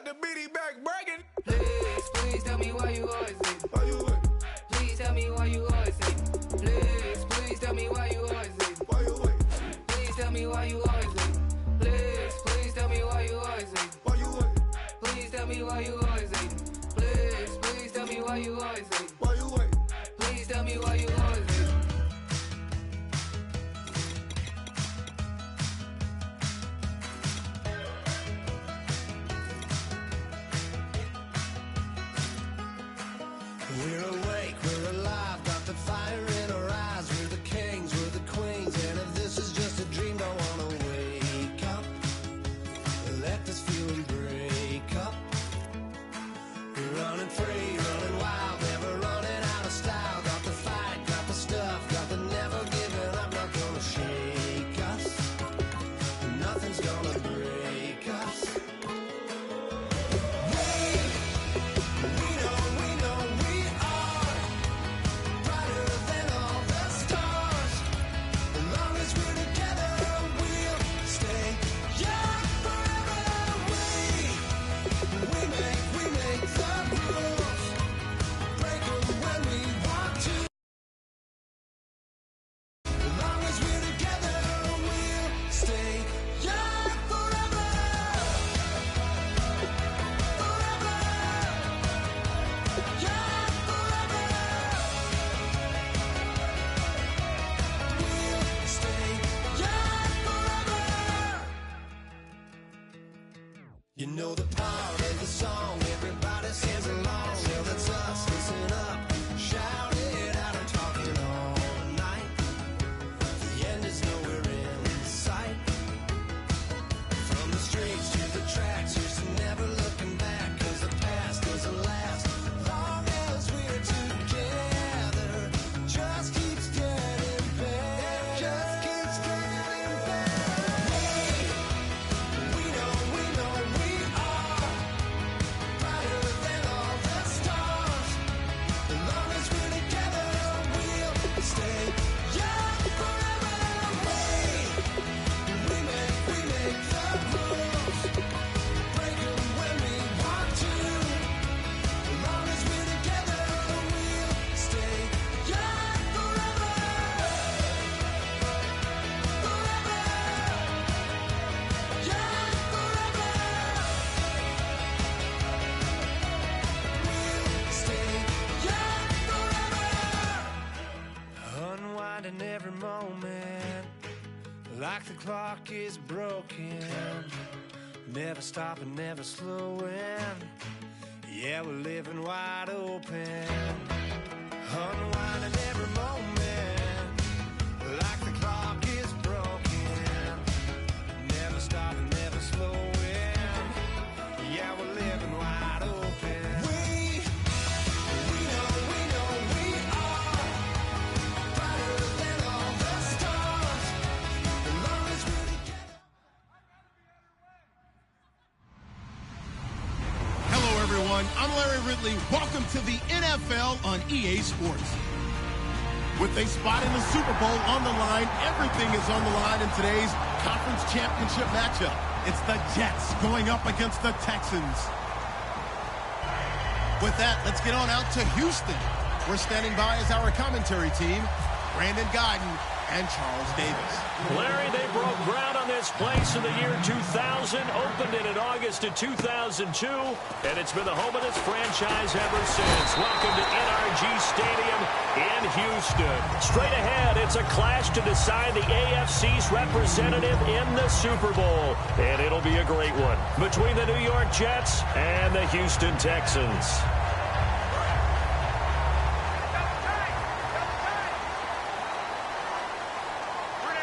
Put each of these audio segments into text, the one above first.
the bitty back bragging. Please tell me why you always leave. Why you wait? Please tell me why you always leave. Please tell me why you always leave. Why you wait? Please tell me why you always leave. Please tell me why you always leave. Why you wait? Please tell me why you always leave. Please tell me why you always leave. Why you wait? Please tell me why you always leave. We're awake, we're alive, got the fire in our eyes. We're the kings, we're the queens, and if this is just a dream, don't wanna wake up. Let this feeling break up. We're running free, running wild, never running out of style. Got the fight, got the stuff, got the never giving up. Not gonna shake us, nothing's gonna break us. You know the part of the song, everybody sings along. Well, that's us, listen up, shout it out, I'm talking all night. The end is nowhere in sight. From the streets to the tracks, here's to never looking back. Cause the past doesn't last, long as we're together. Just keeps getting better, just keeps getting better. We know we are brighter than all the stars. As long as we're together, we'll stay young forever. We make the rules, break them when we want to. As long as we're together, we'll stay young forever. Forever. Young forever. We'll stay young forever. Unwinding every moment, like the clock is broken. Never stopping, never slowing. Yeah, we're living wide open. Unwinding every moment, like the clock is broken. Never stopping, never slowing. Yeah, we're living wide open. We know we are brighter than all the stars. As long as we're together. Hello, everyone. I'm Larry Ridley. Welcome to the NFL on EA Sports. With a spot in the Super Bowl on the line, everything is on the line in today's conference championship matchup. It's the Jets going up against the Texans. With that, let's get on out to Houston. We're standing by as our commentary team, Brandon Guyton and Charles Davis. Larry, they broke ground on this place in the year 2000, opened it in August of 2002, and it's been the home of this franchise ever since. Welcome to NRG Stadium in Houston. Straight ahead, it's a clash to decide the AFC's representative in the Super Bowl, and it'll be a great one between the New York Jets and the Houston Texans.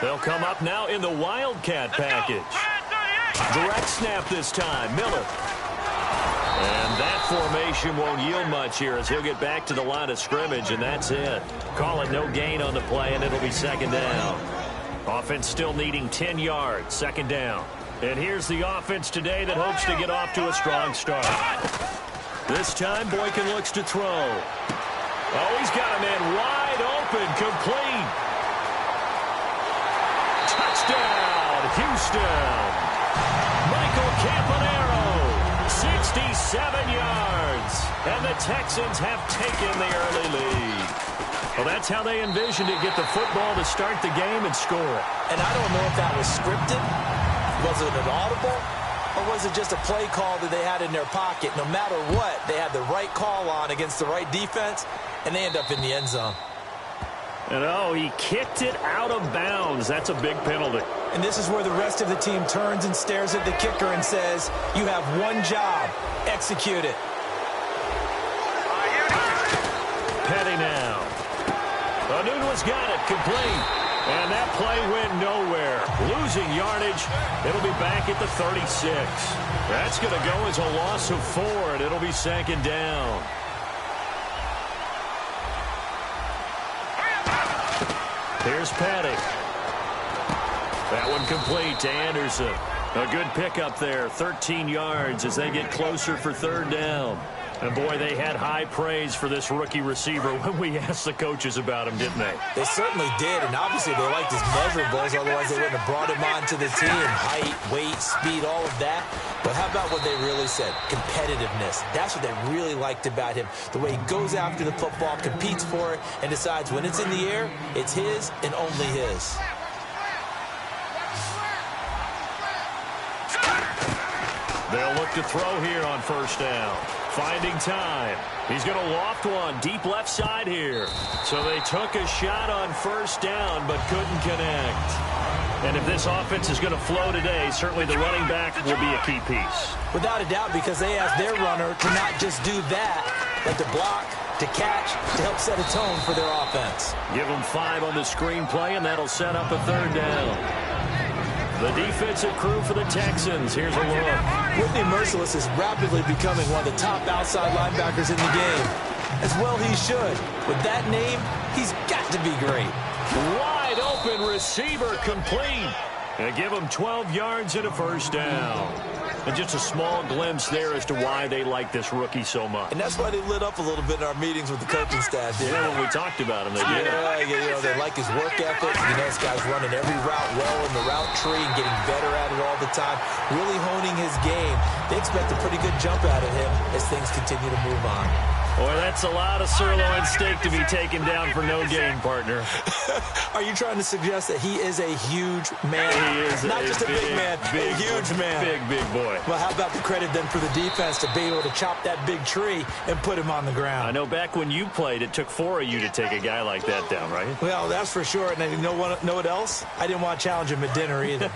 They'll come up now in the Wildcat package. Direct snap this time, Miller. And that formation won't yield much here as he'll get back to the line of scrimmage, and that's it. Call it no gain on the play, and it'll be second down. Offense still needing 10 yards, second down. And here's the offense today that hopes to get off to a strong start. This time, Boykin looks to throw. Oh, he's got a man wide open, complete. Touchdown, Houston. Michael Campanaro, 60 7 yards. And the Texans have taken the early lead. Well, that's how they envisioned it. Get the football to start the game and score it. And I don't know if that was scripted. Was it an audible? Or was it just a play call that they had in their pocket? No matter what, they had the right call on against the right defense, and they end up in the end zone. And, oh, he kicked it out of bounds. That's a big penalty. And this is where the rest of the team turns and stares at the kicker and says, you have one job. Execute it. Petty now. Anunua's got it. Complete. And that play went nowhere. Losing yardage. It'll be back at the 36. That's going to go as a loss of 4, and it'll be 2nd down. Here's Petty. That one complete to Anderson. A good pickup there. 13 yards as they get closer for 3rd down. And, boy, they had high praise for this rookie receiver when we asked the coaches about him, didn't they? They certainly did, and obviously they liked his measurables, otherwise they wouldn't have brought him onto the team. Height, weight, speed, all of that. But how about what they really said? Competitiveness. That's what they really liked about him. The way he goes after the football, competes for it, and decides when it's in the air, it's his and only his. They'll look to throw here on 1st down. Finding time. He's going to loft one deep left side here. So they took a shot on 1st down but couldn't connect. And if this offense is going to flow today, certainly the running back will be a key piece. Without a doubt, because they asked their runner to not just do that, but to block, to catch, to help set a tone for their offense. Give them 5 on the screenplay, and that'll set up a 3rd down. The defensive crew for the Texans. Here's a look. Whitney Mercilus is rapidly becoming one of the top outside linebackers in the game. As well he should. With that name, he's got to be great. Wide open receiver complete. And give him 12 yards and a 1st down. And just a small glimpse there as to why they like this rookie so much. And that's why they lit up a little bit in our meetings with the coaching staff. Yeah, when we talked about him, they did. Yeah, they like his work ethic. This guy's running every route well in the route tree and getting better at it all the time. Really honing his game. They expect a pretty good jump out of him as things continue to move on. Boy, that's a lot of sirloin steak to be taken down for no gain, partner. Are you trying to suggest that he is a huge man? He is not just a big man, a huge man. Big boy. Well, how about the credit then for the defense to be able to chop that big tree and put him on the ground? I know back when you played, it took 4 of you to take a guy like that down, right? Well, that's for sure. And you know what else? I didn't want to challenge him at dinner either.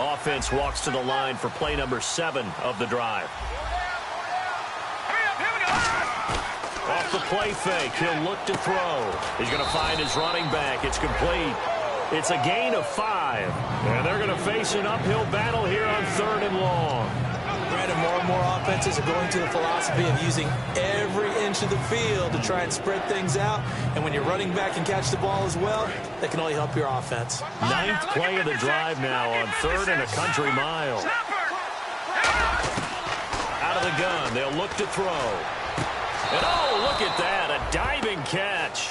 Offense walks to the line for play number 7 of the drive. Off the play fake, he'll look to throw. He's going to find his running back. It's complete. It's a gain of 5. And they're going to face an uphill battle here on 3rd and long. Brandon, more and more offenses are going to the philosophy of using every inch of the field to try and spread things out. And when you're running back and catch the ball as well, that can only help your offense. 9th play of the drive now on 3rd and a country mile. Out of the gun, they'll look to throw. And oh, look at that, a diving catch.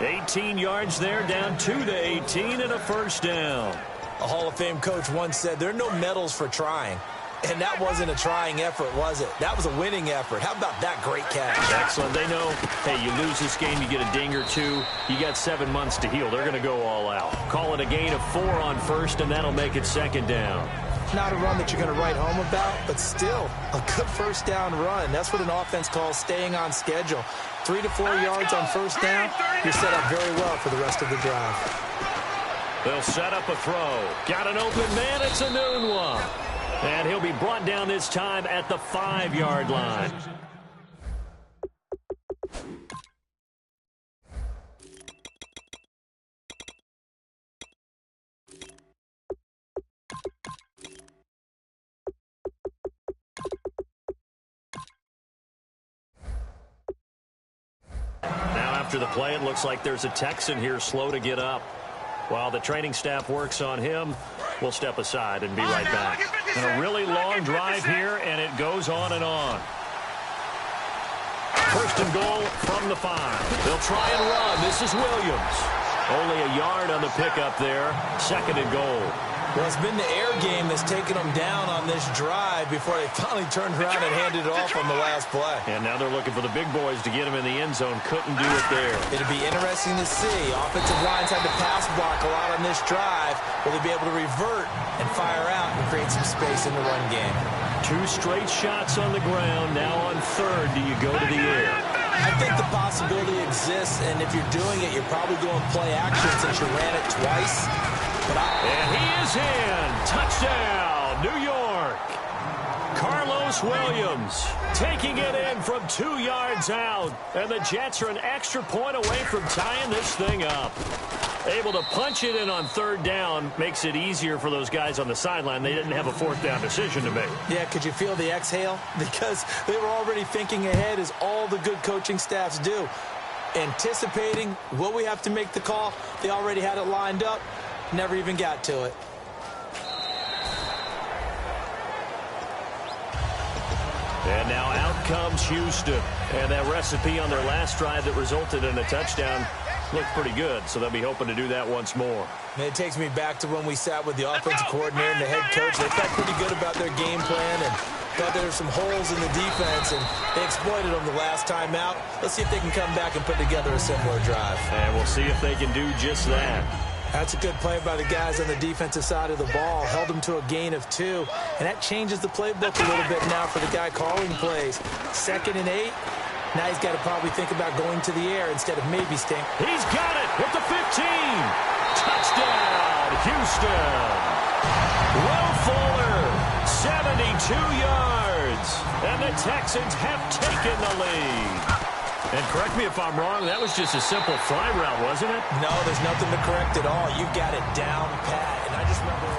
18 yards there, down 2 to 18 and a 1st down. A Hall of Fame coach once said there are no medals for trying. And that wasn't a trying effort, was it? That was a winning effort. How about that great catch? Excellent. They know, hey, you lose this game, you get a ding or 2. You got 7 months to heal. They're going to go all out. Call it a gain of 4 on 1st, and that'll make it 2nd down. Not a run that you're going to write home about, but still a good 1st down run. That's what an offense calls staying on schedule. 3 to 4 yards on 1st down, you're set up very well for the rest of the drive. They'll set up a throw. Got an open man. It's Anunoa. And he'll be brought down this time at the 5-yard line. After the play, it looks like there's a Texan here slow to get up. While the training staff works on him, we'll step aside and be right back. And a really long drive here, and it goes on and on. 1st and goal from the 5. They'll try and run. This is Williams. Only a yard on the pickup there. 2nd and goal. Well, it's been the air game that's taken them down on this drive before they finally turned around and handed it off on the last play. And now they're looking for the big boys to get him in the end zone. Couldn't do it there. It'll be interesting to see. Offensive lines had to pass block a lot on this drive. Will they be able to revert and fire out and create some space in the run game? 2 straight shots on the ground. Now on third, do you go to the air? I think the possibility exists, and if you're doing it, you're probably going play action since you ran it twice. And he is in. Touchdown, New York. Carlos Williams taking it in from 2 yards out. And the Jets are an extra point away from tying this thing up. Able to punch it in on third down makes it easier for those guys on the sideline. They didn't have a fourth down decision to make. Yeah, could you feel the exhale? Because they were already thinking ahead, as all the good coaching staffs do. Anticipating, will we have to make the call? They already had it lined up. Never even got to it. And now out comes Houston. And that recipe on their last drive that resulted in a touchdown looked pretty good, so they'll be hoping to do that once more. And it takes me back to when we sat with the offensive coordinator and the head coach. They felt pretty good about their game plan and thought there were some holes in the defense, and they exploited them the last time out. Let's see if they can come back and put together a similar drive. And we'll see if they can do just that. That's a good play by the guys on the defensive side of the ball. Held them to a gain of 2. And that changes the playbook a little bit now for the guy calling plays. 2nd and 8. Now he's got to probably think about going to the air instead of maybe staying. He's got it at the 15. Touchdown, Houston. Will Fuller, 72 yards. And the Texans have taken the lead. And correct me if I'm wrong, that was just a simple fly route, wasn't it? No, there's nothing to correct at all. You got it down pat. And I just remember it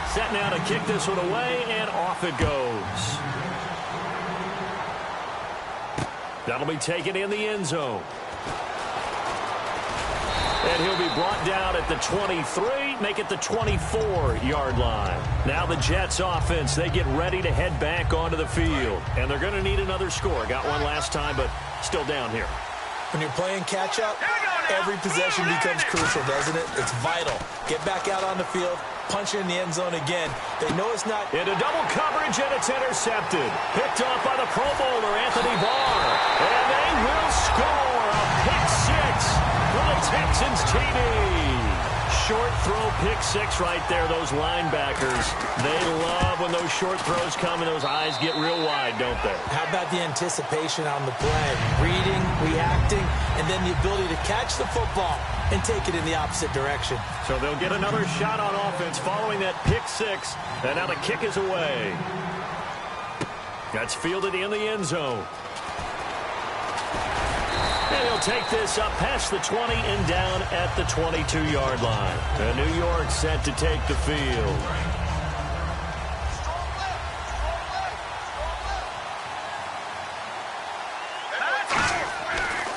was set now to kick this one away, and off it goes. That'll be taken in the end zone. And he'll be brought down at the 23, make it the 24-yard line. Now the Jets offense, they get ready to head back onto the field. And they're going to need another score. Got one last time, but still down here. When you're playing catch-up, every possession becomes crucial, doesn't it? It's vital. Get back out on the field, punch it in the end zone again. They know it's not... Into double coverage, and it's intercepted. Picked off by the Pro Bowler, Anthony Barr. And they will score a pick 6 for the Texans TD. Short throw, pick 6 right there. Those linebackers, they love when those short throws come and those eyes get real wide, don't they? How about the anticipation on the play? Reading, reacting, and then the ability to catch the football and take it in the opposite direction. So they'll get another shot on offense following that pick 6. And now the kick is away. That's fielded in the end zone. And he'll take this up past the 20 and down at the 22-yard line. And New York set to take the field.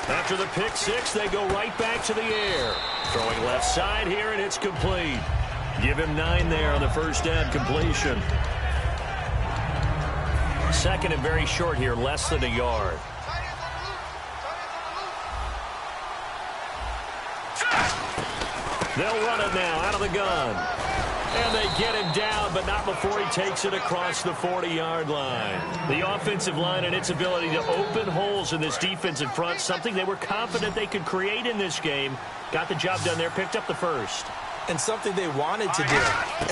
After the pick 6, they go right back to the air. Throwing left side here, and it's complete. Give him 9 there on the first down completion. 2nd and very short here, less than a yard. They'll run it now out of the gun. And they get him down, but not before he takes it across the 40-yard line. The offensive line and its ability to open holes in this defensive front, something they were confident they could create in this game. Got the job done there, picked up the first. And something they wanted to do.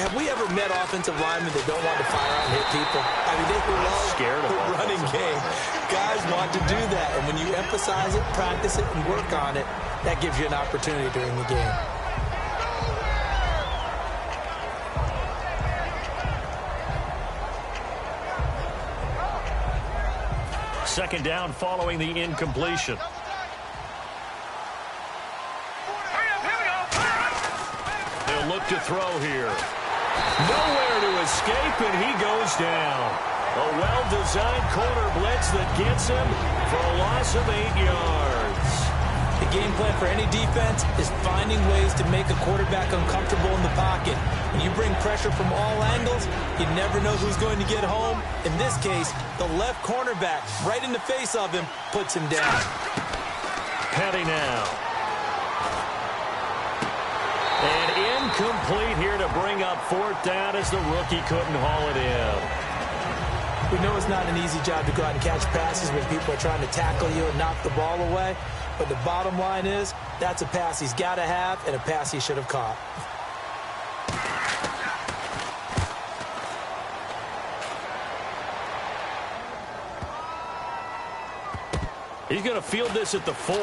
Have we ever met offensive linemen that don't want to fire out and hit people? I mean, they love the running game. Guys want to do that. And when you emphasize it, practice it, and work on it, that gives you an opportunity during the game. Second down following the incompletion. They'll look to throw here. Nowhere to escape, and he goes down. A well-designed corner blitz that gets him for a loss of 8 yards. The game plan for any defense is finding ways to make a quarterback uncomfortable in the pocket. When you bring pressure from all angles, you never know who's going to get home. In this case, the left cornerback, right in the face of him, puts him down. Petty now. And in Incomplete here to bring up fourth down as the rookie couldn't haul it in. We know it's not an easy job to go out and catch passes when people are trying to tackle you and knock the ball away. But the bottom line is, that's a pass he's got to have and a pass he should have caught. He's going to field this at the 4.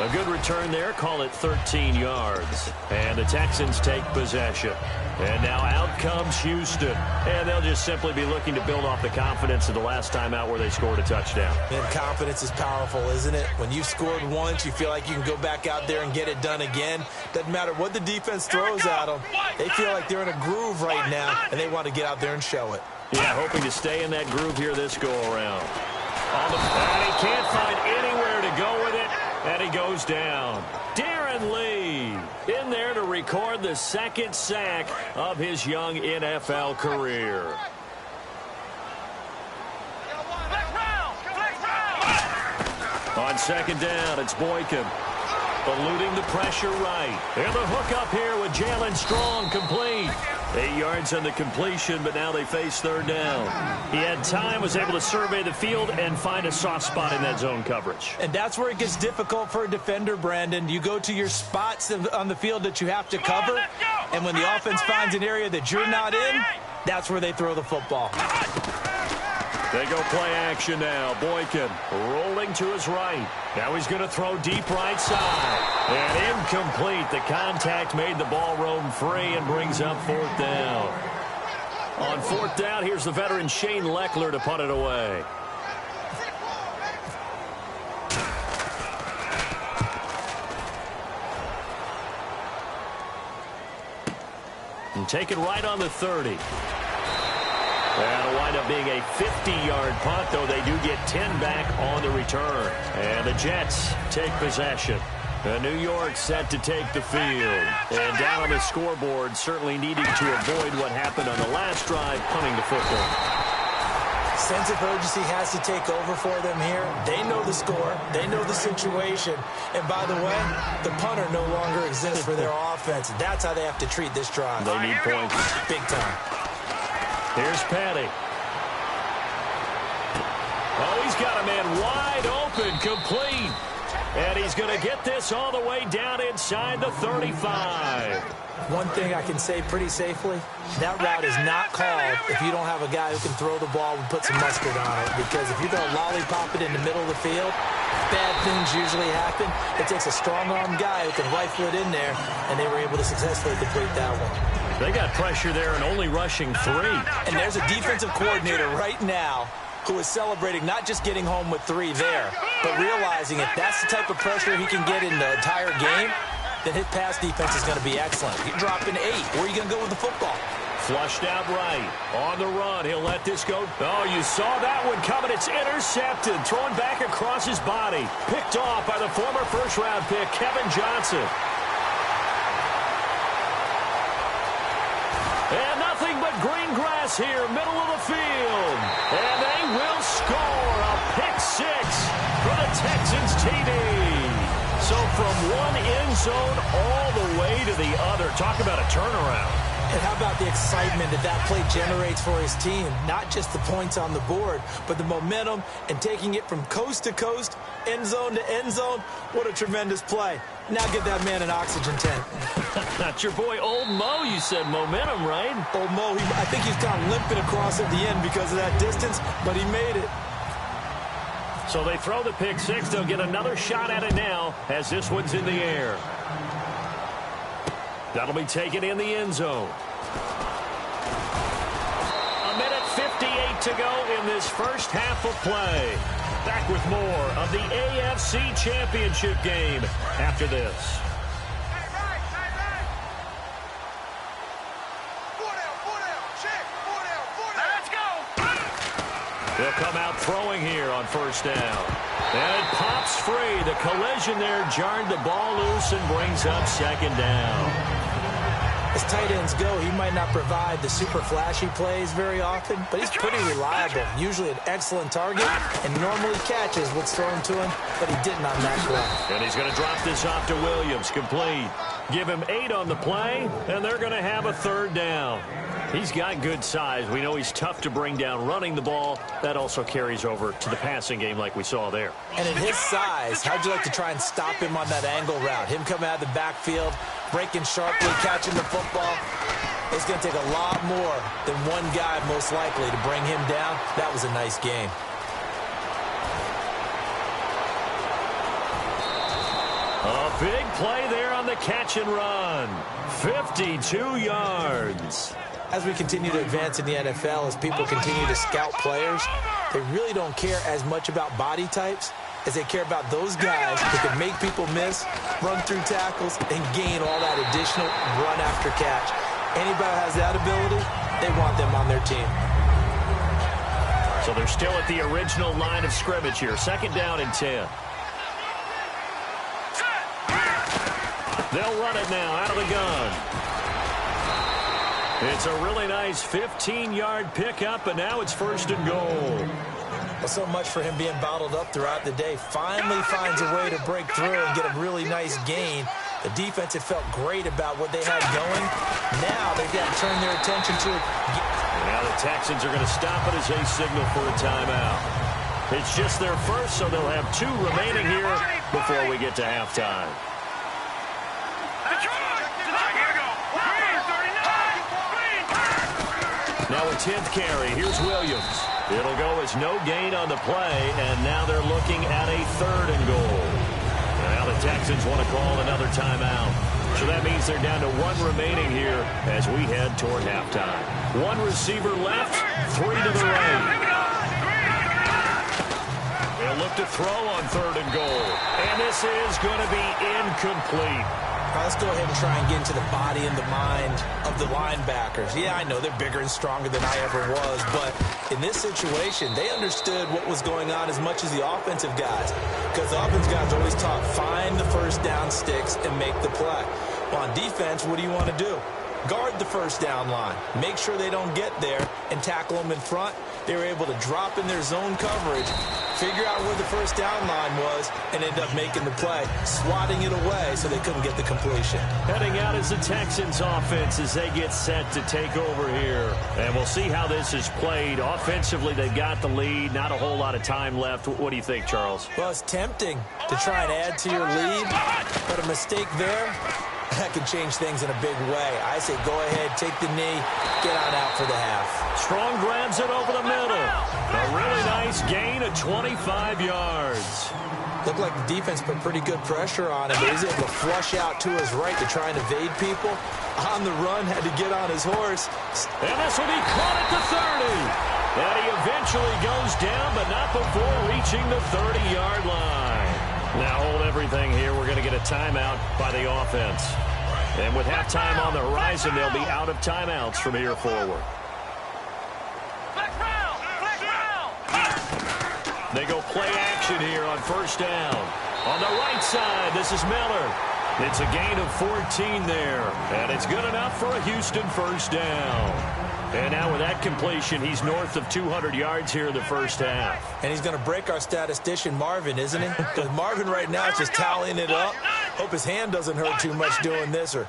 A good return there. Call it 13 yards. And the Texans take possession. And now out comes Houston. And they'll just simply be looking to build off the confidence of the last time out where they scored a touchdown. And confidence is powerful, isn't it? When you've scored once, you feel like you can go back out there and get it done again. Doesn't matter what the defense throws at them. They feel like they're in a groove right now, and they want to get out there and show it. Yeah, hoping to stay in that groove here this go-around. And he can't find anywhere to go with it, and he goes down. Darren Lee in there to record the second sack of his young NFL career. On second down, it's Boykin. Eluding the pressure right. And the hook up here with Jalen Strong, complete. 8 yards on the completion, but now they face third down. He had time, was able to survey the field and find a soft spot in that zone coverage. And that's where it gets difficult for a defender, Brandon. You go to your spots on the field that you have to cover, and when the offense finds an area that you're not in, that's where they throw the football. They go play action now. Boykin rolling to his right. Now he's going to throw deep right side. And incomplete. The contact made the ball roam free and brings up fourth down. On fourth down, here's the veteran Shane Lechler to punt it away. And take it right on the 30. That'll wind up being a 50-yard punt, though they do get 10 back on the return. And the Jets take possession. New York set to take the field. And down on the scoreboard, certainly needing to avoid what happened on the last drive, punting the football. Sense of urgency has to take over for them here. They know the score. They know the situation. And by the way, the punter no longer exists for their offense. That's how they have to treat this drive. They need points. Big time. Here's Petty. Oh, he's got a man wide open, complete. And he's going to get this all the way down inside the 35. One thing I can say pretty safely, that route is not called if you don't have a guy who can throw the ball and put some mustard on it. Because if you're going to lollipop it in the middle of the field, bad things usually happen. It takes a strong-armed guy who can rifle it in there, and they were able to successfully complete that one. They got pressure there and only rushing 3. And there's a defensive coordinator right now who is celebrating not just getting home with 3 there, but realizing if that's the type of pressure he can get in the entire game, then his pass defense is going to be excellent. You're dropping 8. Where are you going to go with the football? Flushed out right. On the run. He'll let this go. Oh, you saw that one coming. It's intercepted. Thrown back across his body. Picked off by the former first-round pick, Kevin Johnson. And nothing but green grass here, middle of the field. And they will score a pick-6 for the Texans TD. So from one end zone all the way to the other. Talk about a turnaround. And how about the excitement that that play generates for his team? Not just the points on the board, but the momentum and taking it from coast to coast, end zone to end zone. What a tremendous play. Now give that man an oxygen tank. That's your boy Old Mo. You said momentum, right? Old Mo, I think he's kind of limping across at the end because of that distance, but he made it. So they throw the pick-6. They'll get another shot at it now as this one's in the air. That'll be taken in the end zone. A minute 58 to go in this first half of play. Back with more of the AFC Championship game after this. They'll come out throwing here on first down. And it pops free. The collision there jarred the ball loose and brings up second down. As tight ends go, he might not provide the super flashy plays very often, but he's pretty reliable, usually an excellent target, and normally catches what's thrown to him, but he didn't on that play. And he's going to drop this off to Williams, complete. Give him 8 on the play, and they're going to have a third down. He's got good size. We know he's tough to bring down running the ball. That also carries over to the passing game like we saw there. And at his size, how'd you like to try and stop him on that angle route? Him coming out of the backfield, breaking sharply, catching the football. It's going to take a lot more than one guy most likely to bring him down. That was a nice game. A big play there on the catch and run. 52 yards. As we continue to advance in the NFL, as people continue to scout players, they really don't care as much about body types as they care about those guys who can make people miss, run through tackles, and gain all that additional run after catch. Anybody who has that ability, they want them on their team. So they're still at the original line of scrimmage here. 2nd down and 10. They'll run it now out of the gun. It's a really nice 15-yard pickup, and now it's 1st and goal. Well, so much for him being bottled up throughout the day. Finally finds a way to break through and get a really nice gain. The defense had felt great about what they had going. Now they've got to turn their attention to it. Now the Texans are going to stop it as they signal for a timeout. It's just their first, so they'll have 2 remaining here before we get to halftime. Now a 10th carry. Here's Williams. It'll go as no gain on the play, and now they're looking at a 3rd and goal. Now the Texans want to call another timeout. So that means they're down to 1 remaining here as we head toward halftime. 1 receiver left, 3 to the right. They'll look to throw on 3rd and goal. And this is going to be incomplete. Let's go ahead and try and get into the body and the mind of the linebackers. Yeah, I know they're bigger and stronger than I ever was, but in this situation, they understood what was going on as much as the offensive guys, because the offensive guys always taught, find the first down sticks and make the play. Well, on defense, what do you want to do? Guard the first down line. Make sure they don't get there and tackle them in front. They were able to drop in their zone coverage, figure out where the first down line was, and end up making the play, swatting it away so they couldn't get the completion. Heading out is the Texans offense as they get set to take over here. And we'll see how this is played. Offensively, they've got the lead. Not a whole lot of time left. What do you think, Charles? Well, it's tempting to try and add to your lead, but a mistake there, that could change things in a big way. I say go ahead, take the knee, get on out for the half. Strong grabs it over the middle. A really nice gain of 25 yards. Looked like the defense put pretty good pressure on him, but he's able to flush out to his right to try and evade people. On the run, had to get on his horse. And this will be caught at the 30. And he eventually goes down, but not before reaching the 30-yard line. Now hold everything here. We're going to get a timeout by the offense. And with halftime on the horizon, they'll be out of timeouts from here forward. They go play action here on 1st down. On the right side, this is Miller. It's a gain of 14 there. And it's good enough for a Houston 1st down. And now with that completion, he's north of 200 yards here in the first half. And he's going to break our statistician, Marvin, isn't he? Because Marvin right now is just tallying it up. Hope his hand doesn't hurt too much doing this or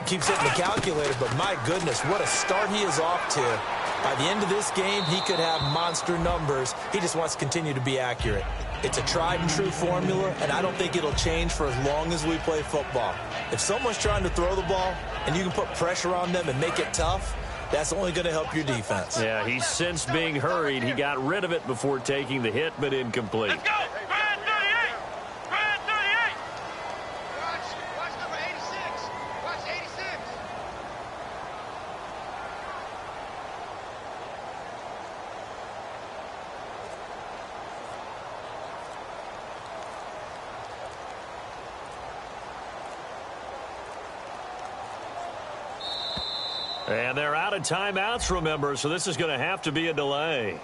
keeps hitting the calculator. But my goodness, what a start he is off to. By the end of this game, he could have monster numbers. He just wants to continue to be accurate. It's a tried and true formula, and I don't think it'll change for as long as we play football. If someone's trying to throw the ball and you can put pressure on them and make it tough, that's only going to help your defense. Yeah, he's sensed being hurried. He got rid of it before taking the hit, but incomplete. Let's go. Brad 38. Brad 38. Watch number 86. Watch 86. And they're out of timeouts, remember, so this is going to have to be a delay.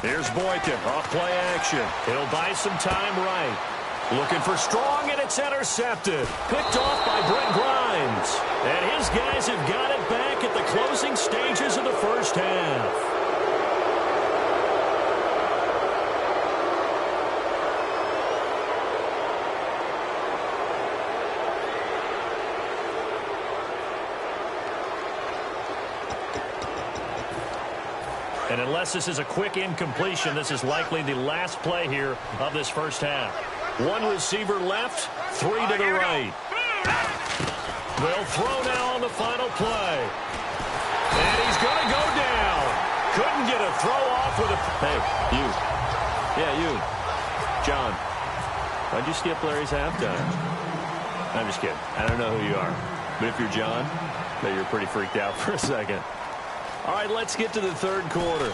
Here's Boykin, off play action. He'll buy some time right. Looking for Strong, and it's intercepted. Picked off by Brent Grimes. And his guys have got it back at the closing stages of the first half. And unless this is a quick incompletion, this is likely the last play here of this first half. One receiver left, three to the right. They'll throw now on the final play. And he's going to go down. Couldn't get a throw off with a... Hey, you. Yeah, you. John. Why'd you skip Larry's halftime? I'm just kidding. I don't know who you are. But if you're John, maybe you're pretty freaked out for a second. All right, let's get to the third quarter.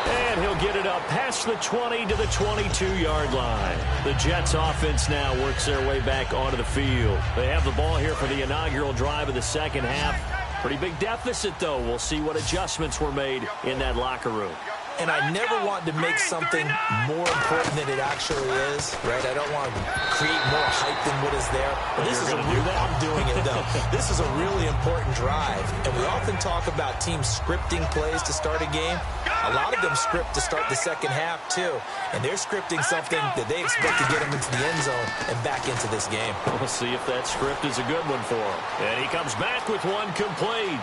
And he'll get it up past the 20 to the 22-yard line. The Jets offense now works their way back onto the field. They have the ball here for the inaugural drive of the second half. Pretty big deficit, though. We'll see what adjustments were made in that locker room. And I never want to make something more important than it actually is, right? I don't want to create more hype than what is there. But this is I'm doing it, though. This is a really important drive. And we often talk about teams scripting plays to start a game. A lot of them script to start the second half, too. And they're scripting something that they expect to get them into the end zone and back into this game. We'll see if that script is a good one for him. And he comes back with one complete.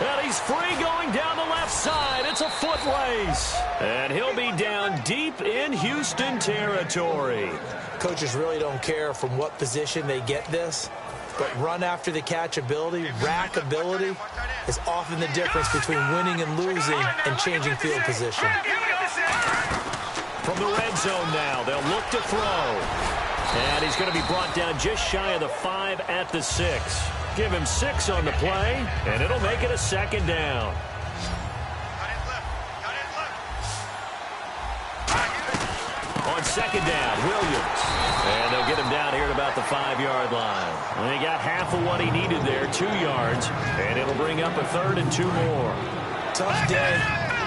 And he's free going down the left side. It's a foot race. And he'll be down deep in Houston territory. Coaches really don't care from what position they get this, but run after the catch ability, rack ability, is often the difference between winning and losing and changing field position. From the red zone now, they'll look to throw. And he's going to be brought down just shy of the 5 at the 6. Give him 6 on the play, and it'll make it a second down. On second down, Williams. And they'll get him down here at about the 5-yard line. And he got half of what he needed there, 2 yards, and it'll bring up a 3rd and 2 more. Tough day,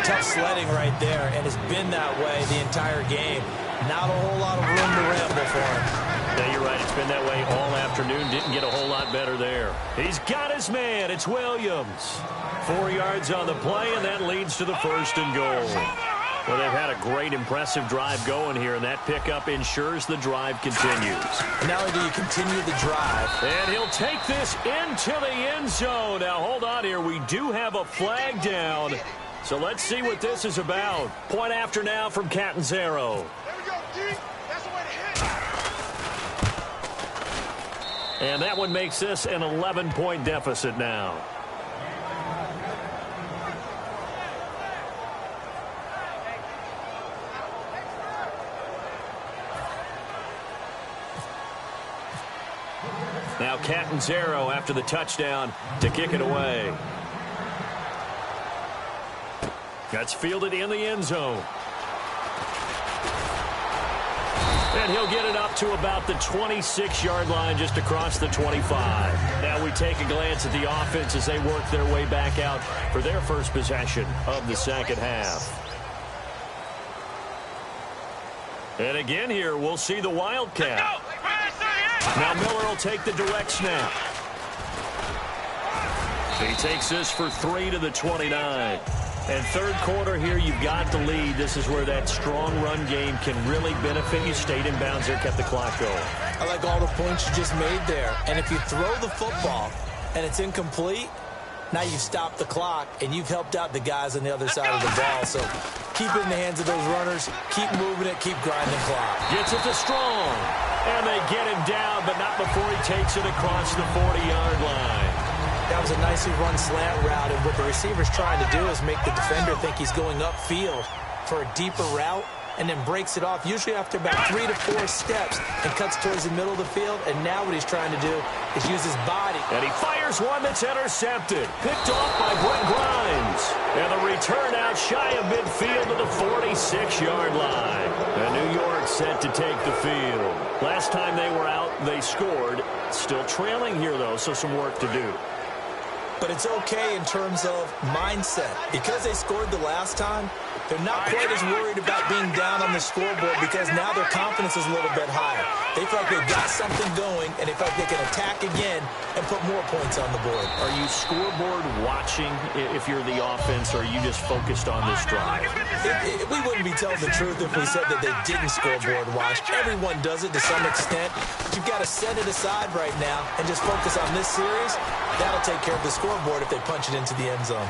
tough sledding right there, and it's been that way the entire game. Not a whole lot of room to ramble for him. Yeah, you're right. It's been that way all afternoon. Didn't get a whole lot better there. He's got his man. It's Williams. 4 yards on the play, and that leads to the 1st and goal. Well, they've had a great, impressive drive going here, and that pickup ensures the drive continues. Not only do you continue the drive. And he'll take this into the end zone. Now, hold on here. We do have a flag down. So let's see what this is about. Point after now from Catanzaro. And that one makes this an 11-point deficit now. Now Catanzaro after the touchdown to kick it away. That's fielded in the end zone. And he'll get it up to about the 26-yard line, just across the 25. Now we take a glance at the offense as they work their way back out for their first possession of the second half. And again here, we'll see the Wildcat. Now Miller will take the direct snap. He takes this for 3 to the 29. And third quarter here, you've got the lead. This is where that strong run game can really benefit you. Stayed in bounds there, kept the clock going. I like all the points you just made there. And if you throw the football and it's incomplete, now you've stopped the clock and you've helped out the guys on the other side of the ball. So keep it in the hands of those runners. Keep moving it. Keep grinding clock. Gets it to Strong. And they get him down, but not before he takes it across the 40-yard line. That was a nicely run slant route, and what the receiver's trying to do is make the defender think he's going upfield for a deeper route, and then breaks it off, usually after about 3 to 4 steps, and cuts towards the middle of the field. And now what he's trying to do is use his body. And he fires one that's intercepted. Picked off by Brent Grimes. And the return out shy of midfield to the 46-yard line. And New York set to take the field. Last time they were out, they scored. Still trailing here, though, so some work to do. but it's okay in terms of mindset. Because they scored the last time, they're not quite as worried about being down on the scoreboard because now their confidence is a little bit higher. They feel like they've got something going, and they feel like they can attack again and put more points on the board. Are you scoreboard watching if you're the offense, or are you just focused on this drive? We wouldn't be telling the truth if we said that they didn't scoreboard watch. Everyone does it to some extent, but you've got to set it aside right now and just focus on this series. That'll take care of the scoreboard if they punch it into the end zone.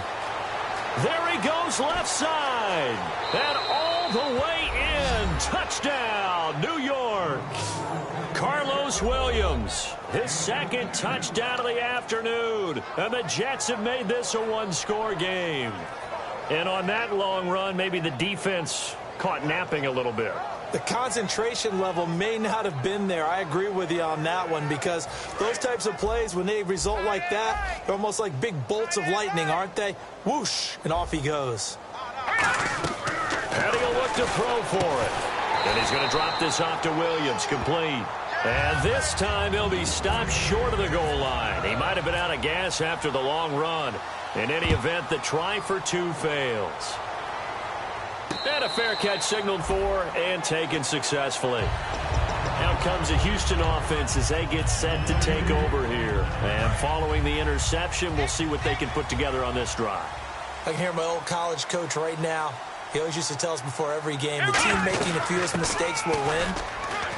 There he goes left side. And all the way in. Touchdown, New York. Carlos Williams, his second touchdown of the afternoon. And the Jets have made this a one-score game. And on that long run, maybe the defense caught napping a little bit. The concentration level may not have been there. I agree with you on that one because those types of plays, when they result like that, they're almost like big bolts of lightning, aren't they? Whoosh, and off he goes. Petty will look to throw for it. And he's going to drop this off to Williams, complete. And this time he'll be stopped short of the goal line. He might have been out of gas after the long run. In any event, the try for two fails. And a fair catch signaled for and taken successfully. Out comes the Houston offense as they get set to take over here. And following the interception, we'll see what they can put together on this drive. I can hear my old college coach right now. He always used to tell us before every game, the team making the fewest mistakes will win.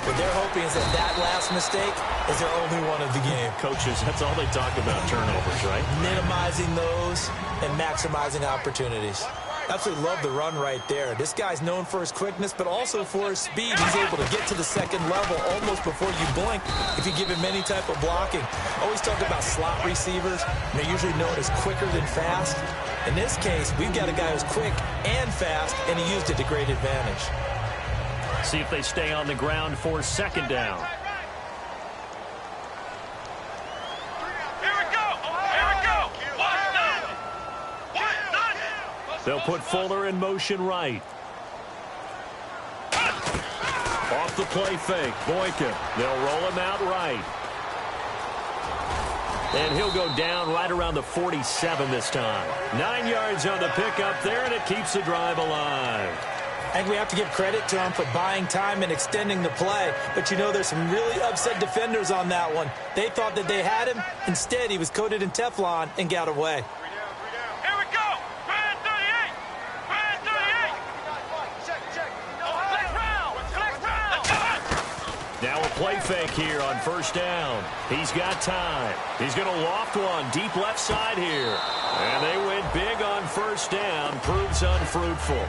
What they're hoping is that last mistake is their only one of the game. Coaches, that's all they talk about, turnovers, right? Minimizing those and maximizing opportunities. Absolutely love the run right there. This guy's known for his quickness, but also for his speed. He's able to get to the second level almost before you blink if you give him any type of blocking. Always talk about slot receivers. They're usually known as quicker than fast. In this case, we've got a guy who's quick and fast, and he used it to great advantage. See if they stay on the ground for second down. They'll put Fuller in motion right. Off the play fake, Boykin. They'll roll him out right. And he'll go down right around the 47 this time. 9 yards on the pickup there, and it keeps the drive alive. I think we have to give credit to him for buying time and extending the play. But, you know, there's some really upset defenders on that one. They thought that they had him. Instead, he was coated in Teflon and got away. Now a play fake here on first down. He's got time. He's going to loft one deep left side here. And they went big on first down. Proves unfruitful.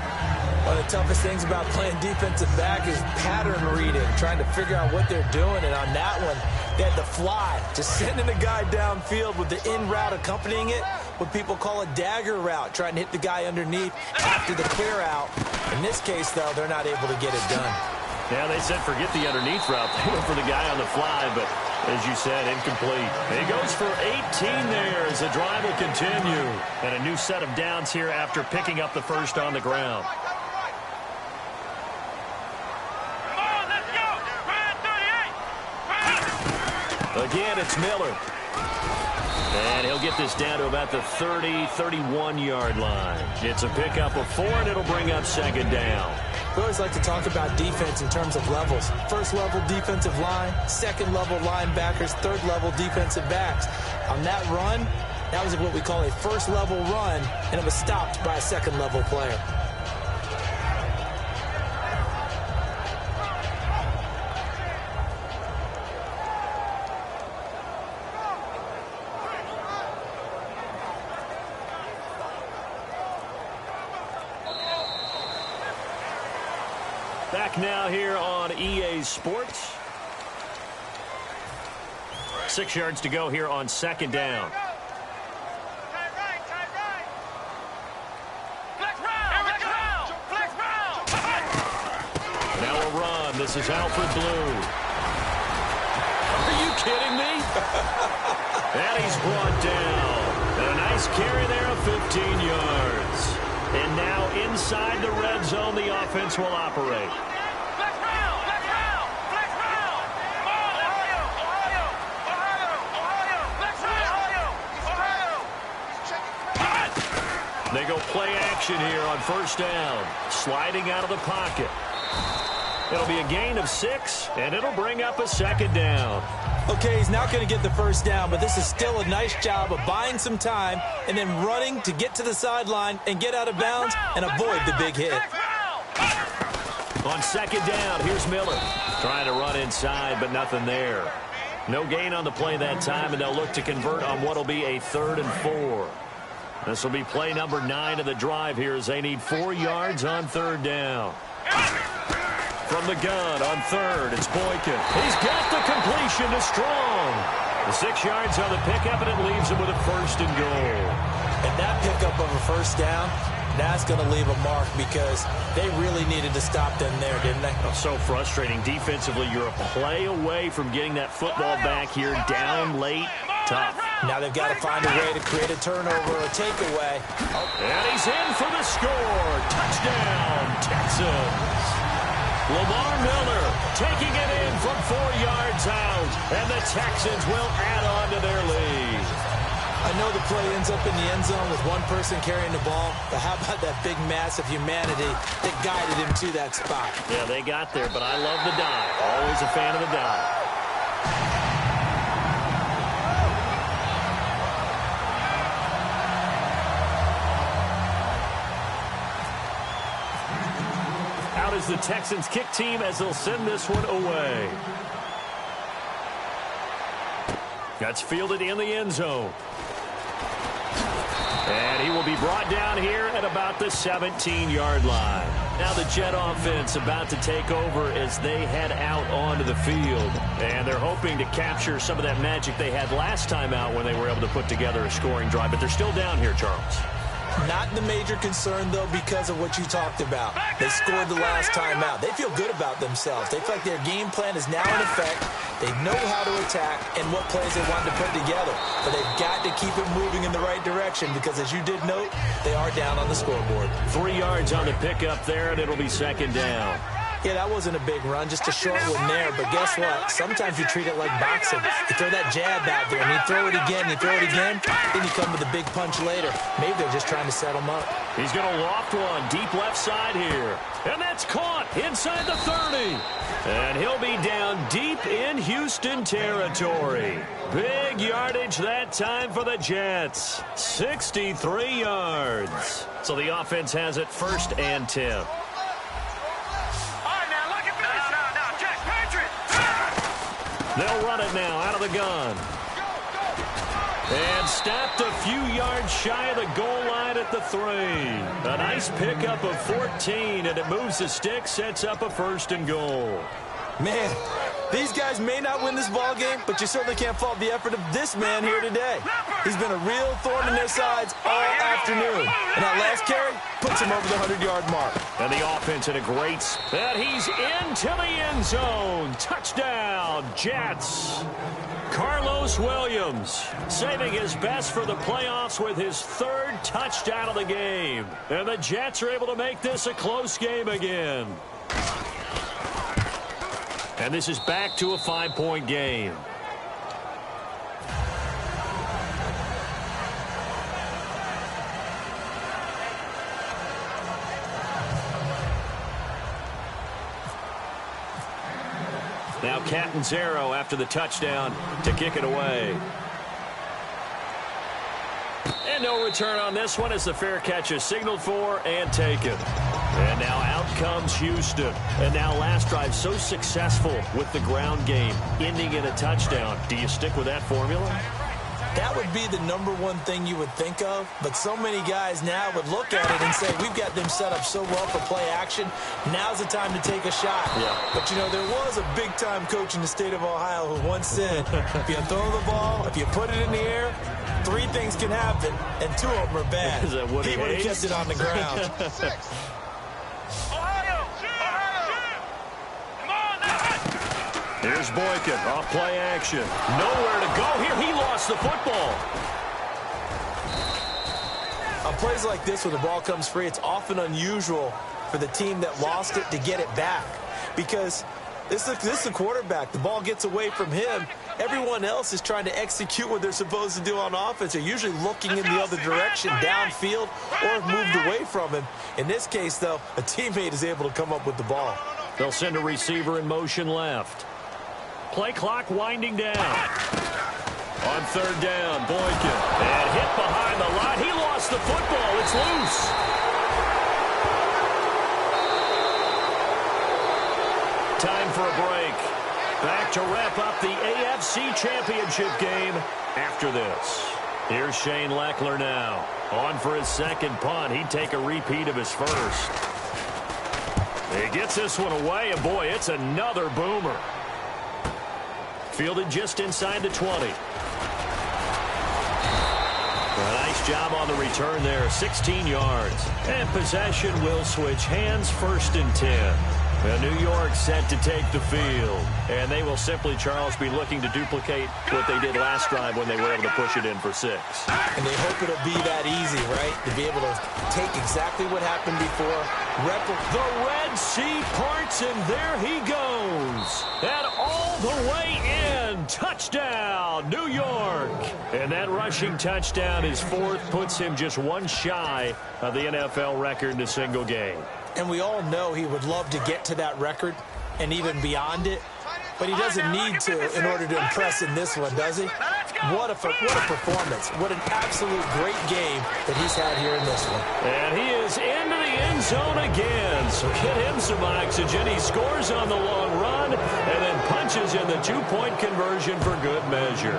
One of the toughest things about playing defensive back is pattern reading, trying to figure out what they're doing. And on that one, they had the fly, just sending a guy downfield with the in route accompanying it, what people call a dagger route, trying to hit the guy underneath after the clear out. In this case, though, they're not able to get it done. Yeah, they said forget the underneath route. They went for the guy on the fly, but as you said, incomplete. He goes for 18 there as the drive will continue. And a new set of downs here after picking up the first on the ground. Again, it's Miller. And he'll get this down to about the 30-31-yard line. It's a pickup of 4, and it'll bring up second down. We always like to talk about defense in terms of levels. First-level defensive line, second-level linebackers, third-level defensive backs. On that run, that was what we call a first-level run, and it was stopped by a second-level player. Back now here on EA Sports. 6 yards to go here on second down. Now a run. This is Alfred Blue. Are you kidding me? And he's brought down. And a nice carry there of 15 yards. And now inside the red zone, the offense will operate. play action here on first down. Sliding out of the pocket. It'll be a gain of 6, and it'll bring up a second down. Okay, he's not going to get the first down, but this is still a nice job of buying some time and then running to get to the sideline and get out of bounds and avoid the big hit. On second down, here's Miller. Trying to run inside, but nothing there. No gain on the play that time, and they'll look to convert on what will be a 3rd and 4. This will be play number 9 of the drive here as they need 4 yards on 3rd down. From the gun on 3rd, it's Boykin. He's got the completion to Strong. The 6 yards on the pickup, and it leaves him with a 1st and goal. And that pickup of a first down, that's going to leave a mark because they really needed to stop them there, didn't they? Oh, so frustrating. Defensively, you're a play away from getting that football back here down late. Tough. Now they've got to find a way to create a turnover or a takeaway. And he's in for the score. Touchdown, Texans. Lamar Miller taking it in from 4 yards out, and the Texans will add on to their lead. I know the play ends up in the end zone with one person carrying the ball, but how about that big mass of humanity that guided him to that spot? Yeah, they got there, but I love the dive. Always a fan of the dive. Is the Texans kick team as they'll send this one away. That's fielded in the end zone. And he will be brought down here at about the 17-yard line. Now the Jet offense about to take over as they head out onto the field. And they're hoping to capture some of that magic they had last time out when they were able to put together a scoring drive. But they're still down here, Charles. Not the major concern, though, because of what you talked about. They scored the last time out. They feel good about themselves. They feel like their game plan is now in effect. They know how to attack and what plays they want to put together. But they've got to keep it moving in the right direction because, as you did note, they are down on the scoreboard. 3 yards on the pickup there, and it'll be second down. Yeah, that wasn't a big run, just a short one there. But guess what? Sometimes you treat it like boxing. You throw that jab out there, and you throw it again, then you come with a big punch later. Maybe they're just trying to set him up. He's going to loft one deep left side here. And that's caught inside the 30. And he'll be down deep in Houston territory. Big yardage that time for the Jets. 63 yards. So the offense has it 1st and 10. They'll run it now out of the gun. And stopped a few yards shy of the goal line at the 3. A nice pickup of 14, and it moves the stick, sets up a 1st and goal. Man, these guys may not win this ball game, but you certainly can't fault the effort of this man here today. He's been a real thorn in their sides all afternoon. And that last carry puts him over the 100-yard mark. And the offense in a great spot. He's into the end zone. Touchdown, Jets. Carlos Williams saving his best for the playoffs with his 3rd touchdown of the game. And the Jets are able to make this a close game again. And this is back to a 5-point game. Now Catanzaro after the touchdown to kick it away. And no return on this one as the fair catch is signaled for and taken. And now out comes Houston. And now last drive so successful with the ground game, ending in a touchdown. Do you stick with that formula? That would be the #1 thing you would think of, but so many guys now would look at it and say, we've got them set up so well for play action, now's the time to take a shot. Yeah. But, you know, there was a big-time coach in the state of Ohio who once said, if you throw the ball, if you put it in the air, 3 things can happen, and 2 of them are bad. Is that Woody He would have Hayes? kept it on the ground. Here's Boykin off play action. Nowhere to go here. He lost the football. On plays like this where the ball comes free, it's often unusual for the team that lost it to get it back. Because this is the quarterback. The ball gets away from him, Everyone else is trying to execute what they're supposed to do on offense. They're usually looking in the other direction, downfield, or have moved away from him. In this case, though, a teammate is able to come up with the ball. They'll send a receiver in motion left. Play clock winding down. On third down, Boykin. And hit behind the line. He lost the football. It's loose. Time for a break. Back to wrap up the AFC Championship game after this. Here's Shane Lechler now. On for his second punt. He'd take a repeat of his first. He gets this one away, and boy, it's another boomer. Fielded just inside the 20. A nice job on the return there, 16 yards. And possession will switch hands, 1st and 10. New York set to take the field. And they will simply, Charles, be looking to duplicate what they did last drive when they were able to push it in for 6. And they hope it'll be that easy, right? To be able to take exactly what happened before. The Red Sea parts, and there he goes. And all the way in. Touchdown, New York. And that rushing touchdown, his 4th, puts him just one shy of the NFL record in a single game. And we all know he would love to get to that record and even beyond it. But he doesn't need to in order to impress in this one, does he? What a performance. What an absolute great game that he's had here in this one. And he is into the end zone again. So get him some oxygen. He scores on the long run and then punches in the 2-point conversion for good measure.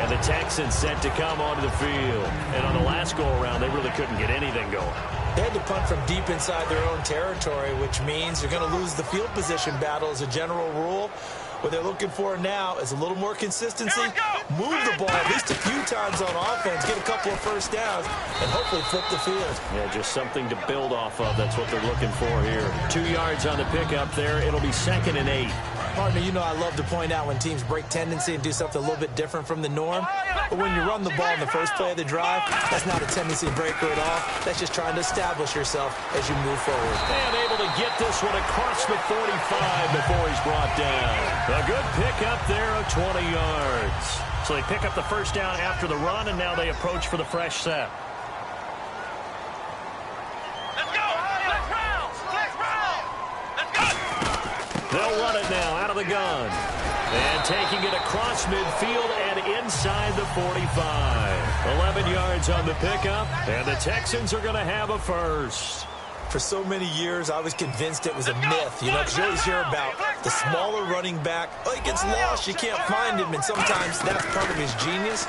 And the Texans set to come onto the field. And on the last go-around, they really couldn't get anything going. They had to punt from deep inside their own territory, which means they're going to lose the field position battle as a general rule. What they're looking for now is a little more consistency, move the ball at least a few times on offense, get a couple of first downs, and hopefully flip the field. Yeah, just something to build off of. That's what they're looking for here. 2 yards on the pickup there. It'll be 2nd and 8. Partner, you know I love to point out when teams break tendency and do something a little bit different from the norm. But when you run the ball in the first play of the drive, that's not a tendency breaker at all. That's just trying to establish yourself as you move forward. And able to get this one across the 45 before he's brought down. A good pickup there of 20 yards. So they pick up the first down after the run, and now they approach for the fresh set. They'll run it now out of the gun. And taking it across midfield and inside the 45. 11 yards on the pickup, and the Texans are going to have a first. For so many years, I was convinced it was a myth, you know, because you always hear about the smaller running back. Oh, he gets lost, you can't find him, and sometimes that's part of his genius.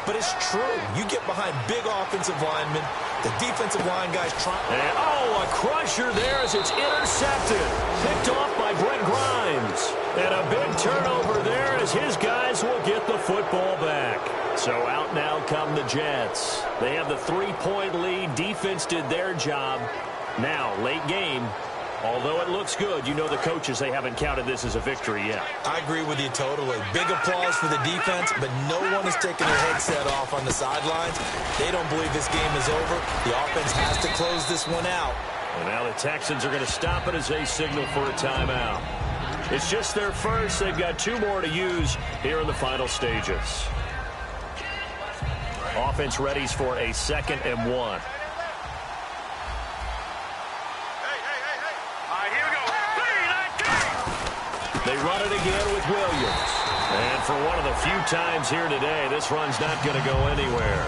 But it's true. You get behind big offensive linemen, the defensive line guys trying. And, a crusher there as it's intercepted. Picked off by Brent Grimes. And a big turnover there as his guys will get the football back. So out now come the Jets. They have the 3-point lead. Defense did their job. Now, late game. Although it looks good, you know the coaches, they haven't counted this as a victory yet. I agree with you totally. Big applause for the defense, but no one is taking their headset off on the sidelines. They don't believe this game is over. The offense has to close this one out. And now the Texans are going to stop it as they signal for a timeout. It's just their first. They've got 2 more to use here in the final stages. Offense readies for a 2nd and 1. They run it again with Williams. And for one of the few times here today, this run's not going to go anywhere.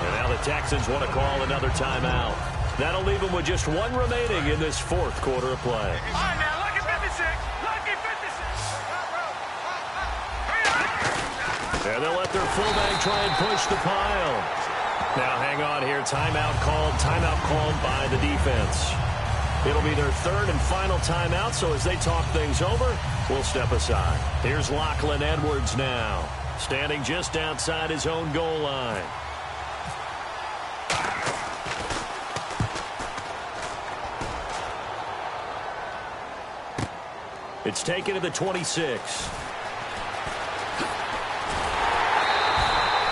And now the Texans want to call another timeout. That'll leave them with just 1 remaining in this 4th quarter of play. All right, now, lucky 56. Lucky 56. And they'll let their fullback try and push the pile. Now hang on here. Timeout called by the defense. It'll be their 3rd and final timeout, so as they talk things over, we'll step aside. Here's Lachlan Edwards now, standing just outside his own goal line. It's taken to the 26.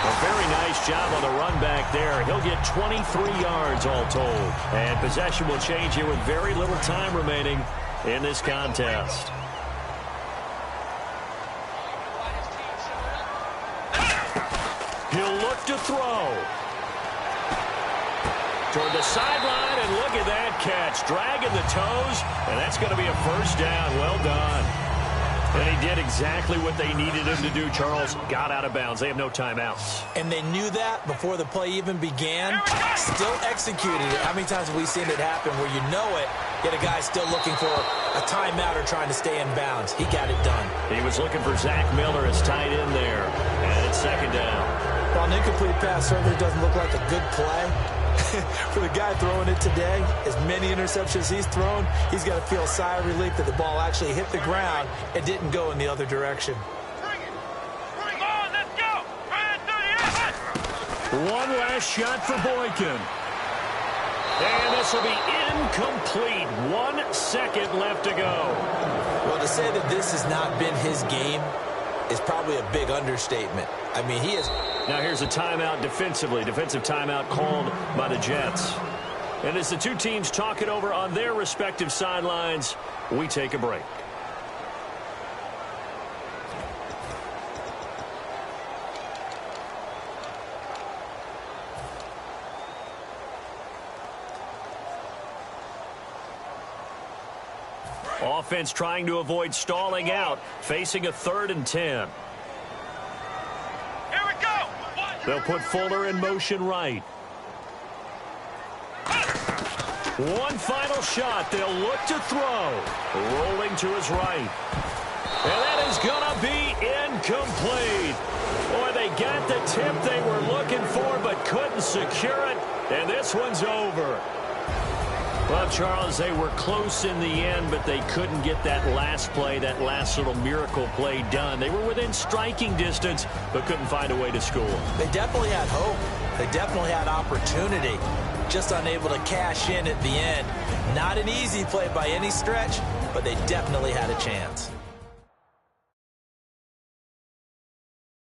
The A very nice job on the run back there. He'll get 23 yards all told. And possession will change here with very little time remaining in this contest. He'll look to throw. Toward the sideline, and look at that catch. Dragging the toes, and that's going to be a first down. Well done. And he did exactly what they needed him to do, Charles. Got out of bounds. They have no timeouts. And they knew that before the play even began. Still executed it. How many times have we seen it happen where you know it, yet a guy's still looking for a timeout or trying to stay in bounds? He got it done. He was looking for Zach Miller as tight end there. And it's second down. While an incomplete pass certainly doesn't look like a good play, for the guy throwing it today, as many interceptions he's thrown, he's got to feel a sigh of relief that the ball actually hit the ground and didn't go in the other direction. Come on, let's go. One last shot for Boykin. And this will be incomplete. 1 second left to go. Well, to say that this has not been his game is probably a big understatement. I mean, he is... Now here's a timeout defensively. Defensive timeout called by the Jets. And as the two teams talk it over on their respective sidelines, we take a break. Offense trying to avoid stalling out, facing a 3rd and 10. Here we go. They'll put Fuller in motion right. One final shot. They'll look to throw. Rolling to his right. And that is going to be incomplete. Boy, they got the tip they were looking for but couldn't secure it. And this one's over. Well, Charles, they were close in the end, but they couldn't get that last play, that last little miracle play done. They were within striking distance, but couldn't find a way to score. They definitely had hope. They definitely had opportunity. Just unable to cash in at the end. Not an easy play by any stretch, but they definitely had a chance.